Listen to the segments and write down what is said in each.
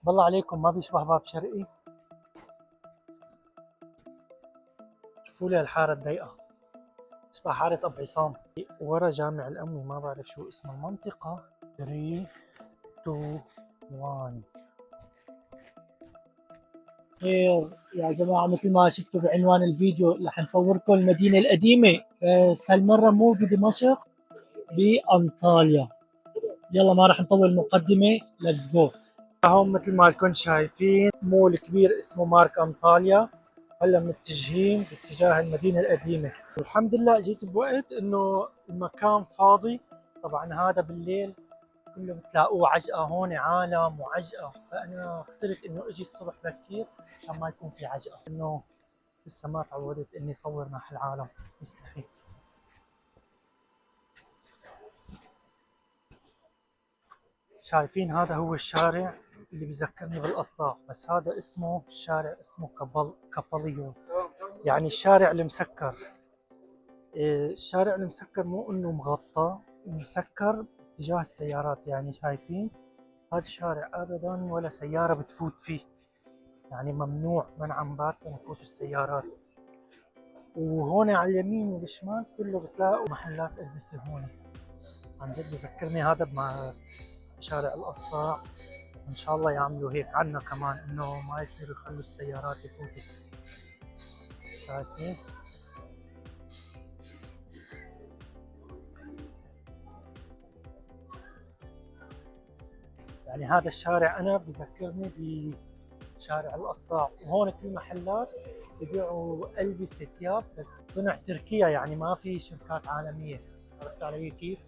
بالله عليكم ما بيشبه باب شرقي. شوفوا لي الحارة الضيقة، اسمها حارة أبو عصام ورا جامع الأموي، ما بعرف شو اسم المنطقة. 3 2 1. خير يا جماعة، مثل ما شفتوا بعنوان الفيديو رح نصوركم المدينة القديمة، بس هالمرة مو بدمشق، بأنطاليا. يلا ما رح نطول المقدمة، ليتس جو. هون مثل ما لكم شايفين مول كبير اسمه مارك أنطاليا. هلا متجهين باتجاه المدينة القديمة، والحمد لله جيت بوقت انه المكان فاضي. طبعا هذا بالليل كله بتلاقوه عجقة، هون عالم وعجقة، فأنا اخترت انه اجي الصبح بكير عشان ما يكون في عجقة، انه لسه ما تعودت اني اصور مع هالعالم، مستحيل. شايفين هذا هو الشارع اللي بيذكرني بالقصاف، بس هذا اسمه الشارع اسمه كاباليو، يعني الشارع المسكر. الشارع المسكر مو انه مغطى، مسكر اتجاه السيارات. يعني شايفين هذا الشارع ابدا ولا سيارة بتفوت فيه، يعني ممنوع منعا باتا يفوت السيارات. وهون على اليمين والشمال كله بتلاقوا محلات ألبسة هون. عن جد بذكرني هذا مع شارع القصاع. ان شاء الله يعملوا هيك عنا كمان، انه ما يصير يخلوا السيارات يفوتوا. شايفين؟ يعني هذا الشارع انا بذكرني بشارع القصاع، وهون كل محلات ببيعوا البسه ثياب بس صنع تركيا، يعني ما في شركات عالميه. عرفت علي كيف؟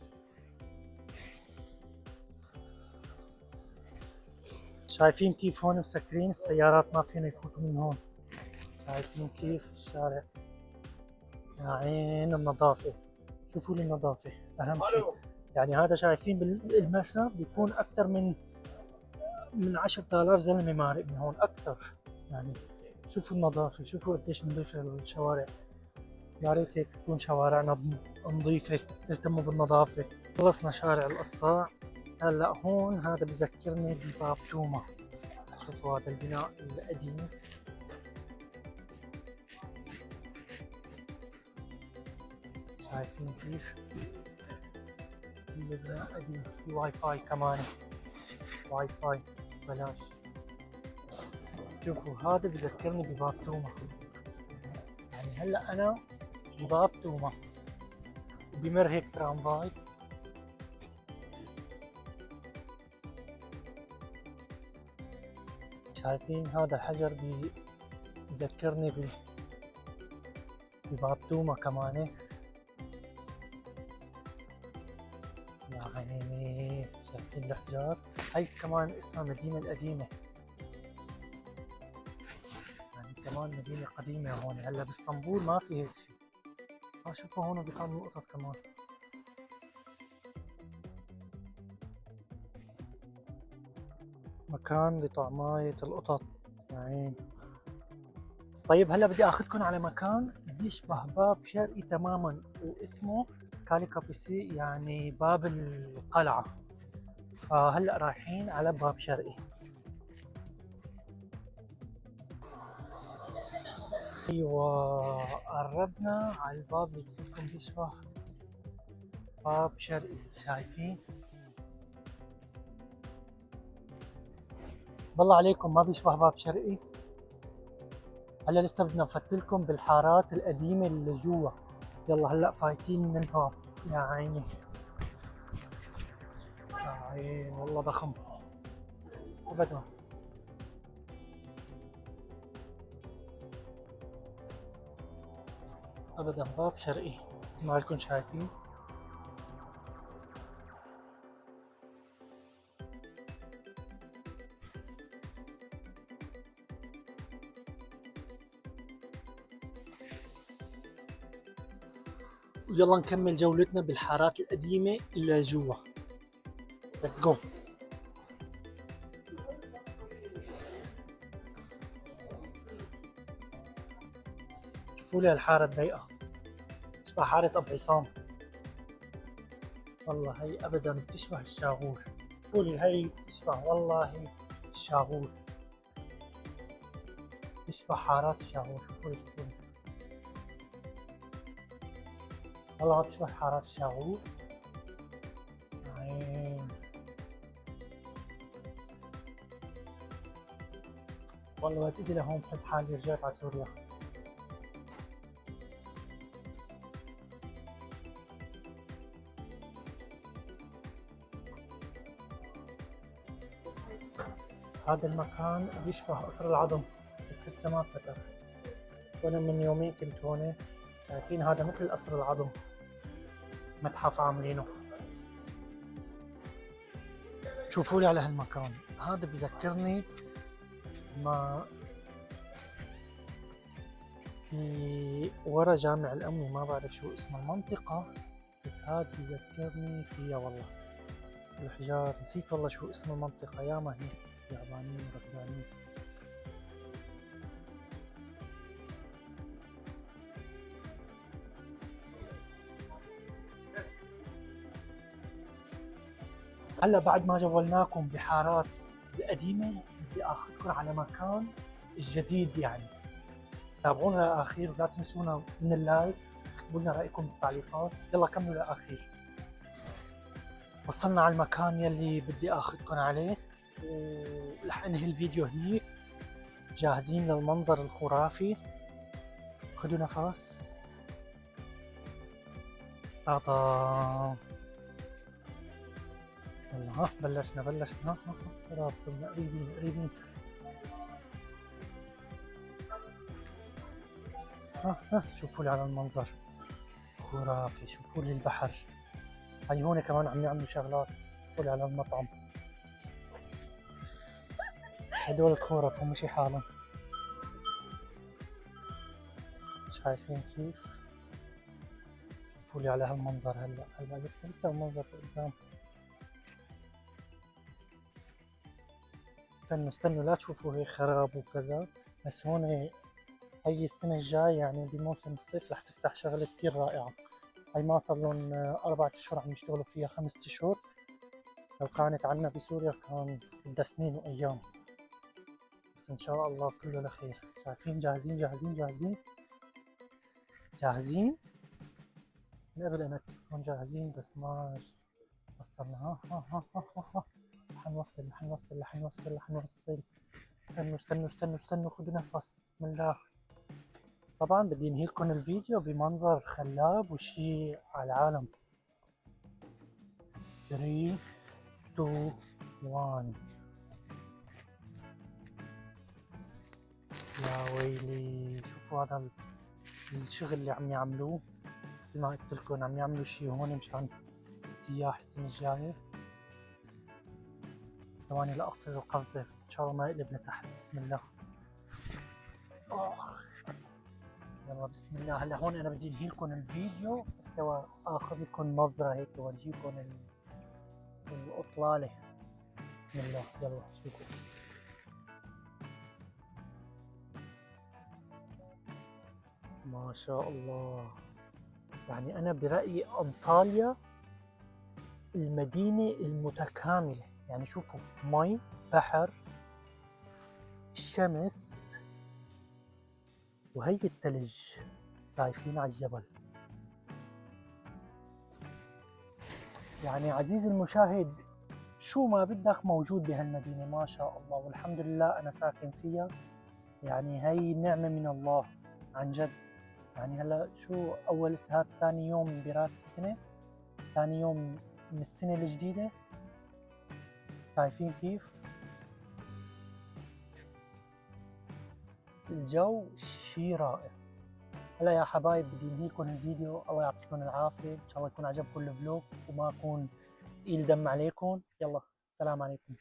شايفين كيف هون مسكرين السيارات، ما فينا يفوتوا من هون. شايفين كيف الشارع؟ يا عين النظافه، شوفوا لي النظافه اهم شيء. يعني هذا شايفين بالمساء بيكون اكثر من 10,000 زلمه مارق من هون اكثر. يعني شوفوا النظافه، شوفوا قديش نظيفه الشوارع. يا ريت هيك تكون شوارعنا نظيفه، نهتموا بالنظافه. خلصنا شارع القصاع، هلا هون هذا بذكرني بباب توما. شوفوا هذا البناء القديم، شايفين كيف البناء قديم. في واي فاي كمان، واي فاي بلاش. شوفوا هذا بذكرني بباب توما. يعني هلا انا بباب توما وبمر هيك ترامفاي. شايفين هذا الحجر بذكرني بباب توما كمان. يا عيني شايفين الاحجار، هاي كمان اسمها مدينة القديمة، يعني كمان مدينة قديمة هون. هلا باسطنبول ما في هيك شيء. شوفوا هون بيطعموا القطط كمان. مكان لطعماية القطط، يا عين. طيب هلا بدي اخذكم على مكان بيشبه باب شرقي تماما، واسمه كالي كابيسي، يعني باب القلعة. فهلا رايحين على باب شرقي. ايوه قربنا على الباب اللي قلت لكم بيشبه باب شرقي. شايفين؟ بالله عليكم ما بيشبه باب شرقي. هلا لسه بدنا نفتلكم بالحارات القديمة اللي جوا. يلا هلا فايتين من الباب. يا عيني، يا عين والله ضخم ابدا. ابدا باب شرقي مثل ما لكم شايفين. ويلا نكمل جولتنا بالحارات القديمة اللي جوا. ليتس جو. شوفوا لي الحارة الضيقة، اسمها حارة أبو عصام. والله هي أبدا بتشبه الشاغور. شوفوا لي هي بتشبه والله الشاغول، تشبه حارات الشاغول. شوفوا شوفوا والله بتشبه حارات الشاغول. عين والله وقت اجي لهون بحس حالي رجعت على سوريا. هذا المكان بيشبه قصر العظم بس لسه ما فتح، وانا من يومين كنت هون. شايفين هذا مثل قصر العظم، متحف عاملينه. شوفوا لي على هالمكان، هذا بذكرني ما في ورا جامع الأمني، ما بعرف شو اسم المنطقة بس هذا بذكرني فيها والله. الحجار نسيت والله شو اسم المنطقة، ياما هي يابانيين وركبانين. هلا بعد ما جولناكم بحارات القديمة بدي اخذكم على مكان الجديد يعني. تابعونا للأخير ولا تنسونا من اللايك، اكتبوا لنا رأيكم بالتعليقات. يلا كملوا للأخير. وصلنا على المكان يلي بدي اخذكم عليه ورح انهي الفيديو هنيك. جاهزين للمنظر الخرافي؟ خذوا نفس. طاطا يلا ها بلشنا خلاص صرنا قريبين. ها شوفوا لي على المنظر خرافي، شوفوا لي البحر. هاي هون كمان عم يعملوا شغلات. شوفوا لي على المطعم، هدول الخرف هم شي حالهم. شايفين كيف؟ شوفوا لي على هالمنظر. هلا لسه المنظر قدام. استنوا لا تشوفوا هيك خراب وكذا، بس هون هي السنة الجاي يعني بموسم الصيف رح تفتح شغلة كتير رائعة. هاي ما صار لهم 4 أشهر عم يشتغلوا فيها، 5 أشهر. لو كانت عنا بسوريا كان بدها سنين وأيام، بس إن شاء الله كله لخير. شايفين جاهزين من قبل أنا تكون جاهزين بس ما وصلنا. ها رح نوصل. استنوا خذوا نفس. بسم الله. طبعا بدي انهي لكم الفيديو بمنظر خلاب وشي على العالم. 3 2 1. يا ويلي شوفوا هذا الشغل اللي عم يعملوه. مثل ما قلت لكم عم يعملوا شي هون مشان السياح السنة الجاية. ثواني لأقفز القفزة بس إن شاء الله ما يقلب لتحت. بسم الله. يلا بسم الله. هلا هون أنا بدي أنهي لكم الفيديو بس لو آخذ لكم نظرة هيك أورجيكم الأطلالة. بسم الله. يلا شوفوا. ما شاء الله. يعني أنا برأيي أنطاليا المدينة المتكاملة. يعني شوفوا مي، بحر، الشمس، وهي الثلج شايفين على الجبل. يعني عزيزي المشاهد شو ما بدك موجود بهالمدينة ما شاء الله، والحمد لله أنا ساكن فيها. يعني هي نعمة من الله عن جد. يعني هلا شو أول هاد ثاني يوم براس السنة، ثاني يوم من السنة الجديدة. شايفين كيف الجو شي رائع. هلا يا حبايب بدي انهيكم الفيديو. الله يعطيكم العافية، ان شاء الله يكون عجبكم الفلوق وما اكون تقيل دم عليكم. يلا السلام عليكم.